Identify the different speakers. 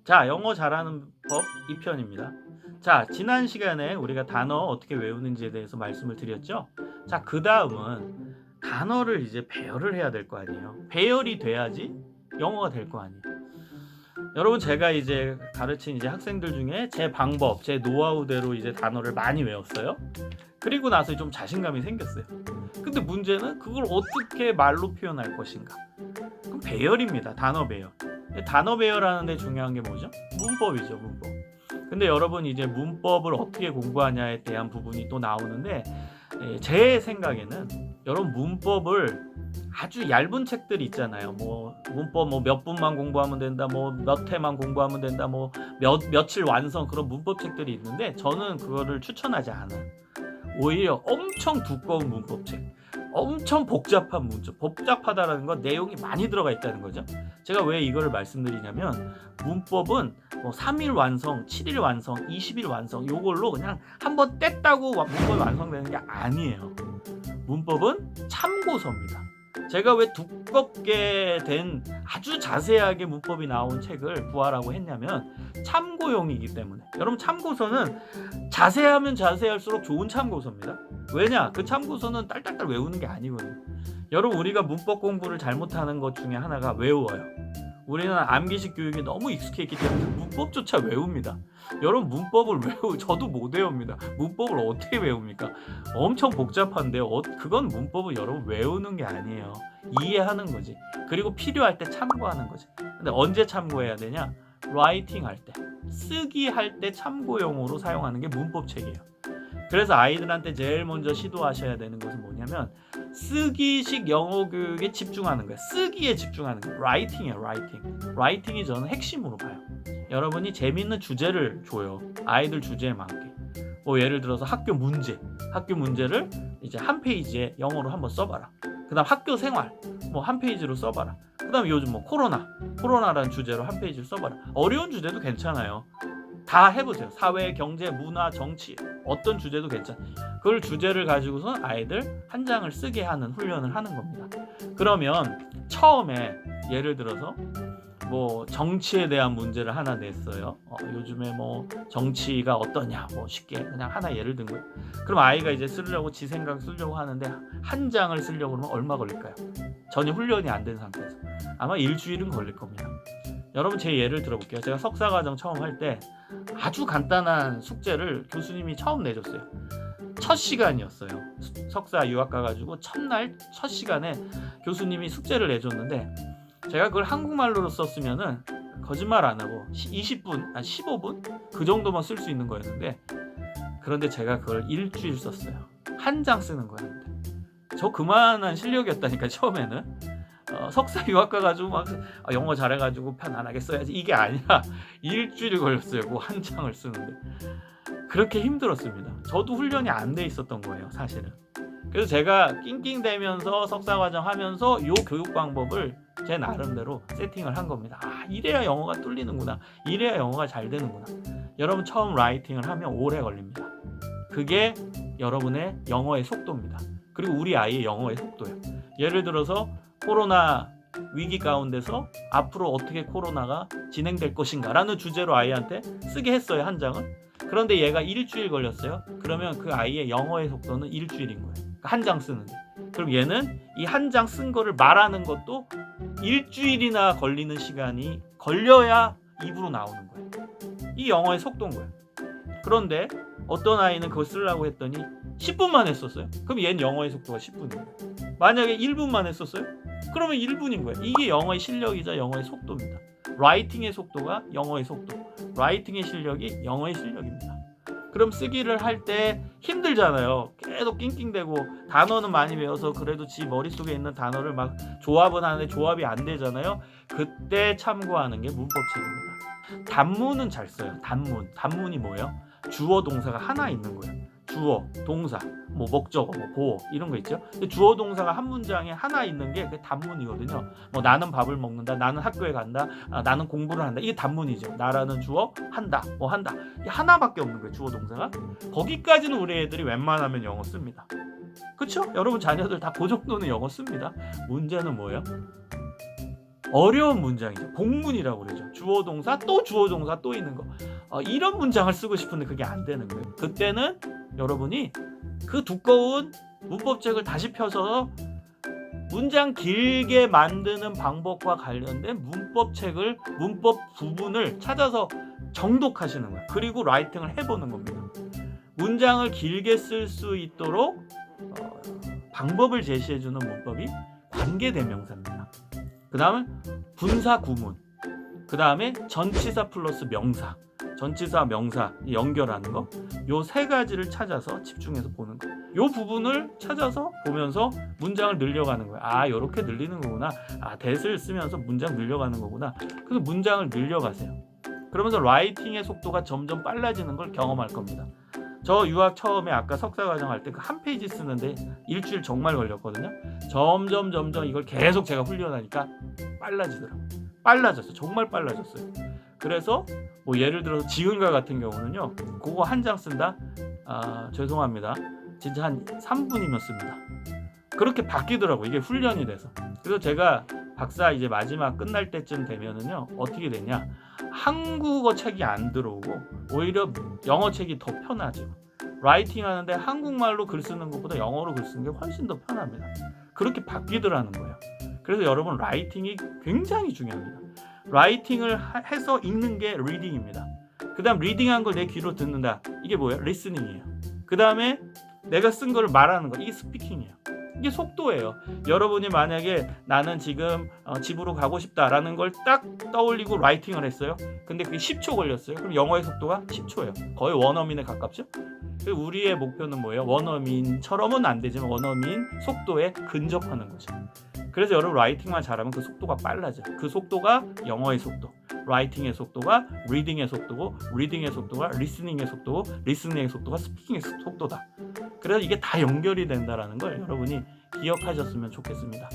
Speaker 1: 자, 영어 잘하는 법 2편입니다. 자, 지난 시간에 우리가 단어 어떻게 외우는지에 대해서 말씀을 드렸죠? 자, 그 다음은 단어를 이제 배열을 해야 될 거 아니에요. 배열이 돼야지 영어가 될 거 아니에요. 여러분, 제가 이제 가르친 이제 학생들 중에 제 방법, 제 노하우대로 이제 단어를 많이 외웠어요. 그리고 나서 좀 자신감이 생겼어요. 근데 문제는 그걸 어떻게 말로 표현할 것인가? 그럼 배열입니다. 단어 배열. 단어 배열하는데 중요한 게 뭐죠? 문법이죠, 문법. 근데 여러분, 이제 문법을 어떻게 공부하냐에 대한 부분이 또 나오는데, 제 생각에는 여러분 문법을 아주 얇은 책들이 있잖아요. 뭐 문법 뭐 몇 분만 공부하면 된다, 뭐 몇 회만 공부하면 된다, 뭐 며칠 완성, 그런 문법 책들이 있는데 저는 그거를 추천하지 않아요. 오히려 엄청 두꺼운 문법책, 엄청 복잡한 문법, 복잡하다라는 건 내용이 많이 들어가 있다는 거죠. 제가 왜 이거를 말씀드리냐면, 문법은 뭐 3일 완성, 7일 완성, 20일 완성, 요걸로 그냥 한번 뗐다고 문법이 완성되는 게 아니에요. 문법은 참고서입니다. 제가 왜 두껍게 된 아주 자세하게 문법이 나온 책을 구하라고 했냐면, 참고용이기 때문에. 여러분, 참고서는 자세하면 자세할수록 좋은 참고서입니다. 왜냐? 그 참고서는 딸딸딸 외우는 게 아니거든요. 여러분, 우리가 문법 공부를 잘못하는 것 중에 하나가 외워요. 우리는 암기식 교육에 너무 익숙해 있기 때문에 문법조차 외웁니다. 여러분, 문법을 저도 못 외웁니다. 문법을 어떻게 외웁니까? 엄청 복잡한데 그건 문법을 여러분 외우는 게 아니에요. 이해하는 거지. 그리고 필요할 때 참고하는 거지. 근데 언제 참고해야 되냐? 라이팅 할 때, 쓰기 할 때 참고용으로 사용하는 게 문법책이에요. 그래서 아이들한테 제일 먼저 시도하셔야 되는 것은 뭐냐면, 쓰기식 영어 교육에 집중하는 거예요. 쓰기에 집중하는 거예요. 라이팅이에요, 라이팅. 라이팅이 저는 핵심으로 봐요. 여러분이 재밌는 주제를 줘요. 아이들 주제에 맞게. 뭐 예를 들어서 학교 문제를 이제 한 페이지에 영어로 한번 써봐라. 그 다음 학교 생활, 뭐 한 페이지로 써봐라. 그 다음 요즘 뭐 코로나라는 주제로 한 페이지를 써봐라. 어려운 주제도 괜찮아요. 다 해보세요. 사회, 경제, 문화, 정치, 어떤 주제도 괜찮아요. 그걸 주제를 가지고서 아이들 한 장을 쓰게 하는 훈련을 하는 겁니다. 그러면 처음에 예를 들어서 뭐 정치에 대한 문제를 하나 냈어요. 요즘에 뭐 정치가 어떠냐, 뭐 쉽게 그냥 하나 예를 든 거예요. 그럼 아이가 이제 쓰려고 지 생각 쓰려고 하는데 한 장을 쓰려고 그러면 얼마 걸릴까요? 전혀 훈련이 안 된 상태에서 아마 일주일은 걸릴 겁니다. 여러분, 제 예를 들어볼게요. 제가 석사과정 처음 할 때 아주 간단한 숙제를 교수님이 처음 내줬어요. 첫 시간이었어요. 석사 유학 가가지고 첫날 첫 시간에 교수님이 숙제를 내줬는데, 제가 그걸 한국말로 썼으면은 거짓말 안 하고 20분, 15분 그 정도만 쓸 수 있는 거였는데, 그런데 제가 그걸 일주일 썼어요. 한 장 쓰는 거였는데. 저 그만한 실력이었다니까 처음에는. 석사 유학 가가지고 막 영어 잘해가지고 편안하게 써야지, 이게 아니라 일주일이 걸렸어요. 그 한 장을 쓰는데. 그렇게 힘들었습니다. 저도 훈련이 안 돼 있었던 거예요, 사실은. 그래서 제가 낑낑대면서 석사과정 하면서 요 교육 방법을 제 나름대로 세팅을 한 겁니다. 이래야 영어가 뚫리는구나, 이래야 영어가 잘 되는구나. 여러분, 처음 라이팅을 하면 오래 걸립니다. 그게 여러분의 영어의 속도입니다. 그리고 우리 아이의 영어의 속도예요. 예를 들어서 코로나 위기 가운데서 앞으로 어떻게 코로나가 진행될 것인가 라는 주제로 아이한테 쓰게 했어요, 한 장을. 그런데 얘가 일주일 걸렸어요. 그러면 그 아이의 영어의 속도는 일주일인 거예요. 한 장 쓰는데. 그럼 얘는 이 한 장 쓴 거를 말하는 것도 일주일이나 걸리는 시간이 걸려야 입으로 나오는 거예요. 이 영어의 속도인 거예요. 그런데 어떤 아이는 그걸 쓰려고 했더니 10분만 했었어요. 그럼 얘는 영어의 속도가 10분인 거예요. 만약에 1분만 했었어요? 그러면 1분인 거예요. 이게 영어의 실력이자 영어의 속도입니다. 라이팅의 속도가 영어의 속도, 라이팅의 실력이 영어의 실력입니다. 그럼 쓰기를 할 때 힘들잖아요. 계속 낑낑대고 단어는 많이 외워서 그래도 지 머릿속에 있는 단어를 막 조합은 하는데 조합이 안 되잖아요. 그때 참고하는 게 문법책입니다. 단문은 잘 써요. 단문이 뭐예요? 주어 동사가 하나 있는 거예요. 주어, 동사, 뭐 목적어, 뭐 보어 이런 거 있죠. 주어 동사가 한 문장에 하나 있는 게 그게 단문이거든요. 뭐 나는 밥을 먹는다, 나는 학교에 간다, 나는 공부를 한다. 이게 단문이죠. 나라는 주어, 한다, 뭐 한다. 이게 하나밖에 없는 거예요, 주어 동사가. 거기까지는 우리 애들이 웬만하면 영어 씁니다. 그렇죠? 여러분 자녀들 다 그 정도는 영어 씁니다. 문제는 뭐예요? 어려운 문장이죠. 복문이라고 그러죠. 주어 동사 또 주어 동사 또 있는 거. 이런 문장을 쓰고 싶은데 그게 안 되는 거예요. 그때는 여러분이 그 두꺼운 문법책을 다시 펴서 문장 길게 만드는 방법과 관련된 문법책을, 문법 부분을 찾아서 정독하시는 거예요. 그리고 라이팅을 해보는 겁니다. 문장을 길게 쓸 수 있도록 방법을 제시해주는 문법이 관계대명사입니다. 그 다음에 분사 구문, 그 다음에 전치사 플러스 명사, 전치사 명사 연결하는 거, 요 세 가지를 찾아서 집중해서 보는 거. 요 부분을 찾아서 보면서 문장을 늘려가는 거예요. 아, 요렇게 늘리는 거구나. 아, that을 쓰면서 문장 늘려가는 거구나. 그래서 문장을 늘려가세요. 그러면서 라이팅의 속도가 점점 빨라지는 걸 경험할 겁니다. 저 유학 처음에 아까 석사과정 할 때 그 한 페이지 쓰는데 일주일 정말 걸렸거든요. 점점 이걸 계속 제가 훈련하니까 빨라지더라고요. 빨라졌어요. 정말 빨라졌어요. 그래서 뭐 예를 들어서 지금과 같은 경우는요, 그거 한 장 쓴다? 죄송합니다. 진짜 한 3분이면 씁니다. 그렇게 바뀌더라고요. 이게 훈련이 돼서. 그래서 제가 박사 이제 마지막 끝날 때쯤 되면은요, 어떻게 되냐, 한국어 책이 안 들어오고 오히려 영어 책이 더 편하죠. 라이팅 하는데 한국말로 글 쓰는 것보다 영어로 글 쓰는 게 훨씬 더 편합니다. 그렇게 바뀌더라는 거예요. 그래서 여러분, 라이팅이 굉장히 중요합니다. 라이팅을 해서 읽는 게 리딩입니다. 그 다음 리딩한 걸 내 귀로 듣는다. 이게 뭐예요? 리스닝이에요. 그 다음에 내가 쓴 걸 말하는 거, 이게 스피킹이에요. 이게 속도예요. 여러분이 만약에 나는 지금 집으로 가고 싶다라는 걸 딱 떠올리고 라이팅을 했어요. 근데 그게 10초 걸렸어요. 그럼 영어의 속도가 10초예요. 거의 원어민에 가깝죠? 우리의 목표는 뭐예요? 원어민처럼은 안 되지만 원어민 속도에 근접하는 거죠. 그래서 여러분, 라이팅만 잘하면 그 속도가 빨라져요. 그 속도가 영어의 속도, 라이팅의 속도가 리딩의 속도고, 리딩의 속도가 리스닝의 속도고, 리스닝의 속도가 스피킹의 속도다. 그래서 이게 다 연결이 된다는 걸 여러분이 기억하셨으면 좋겠습니다.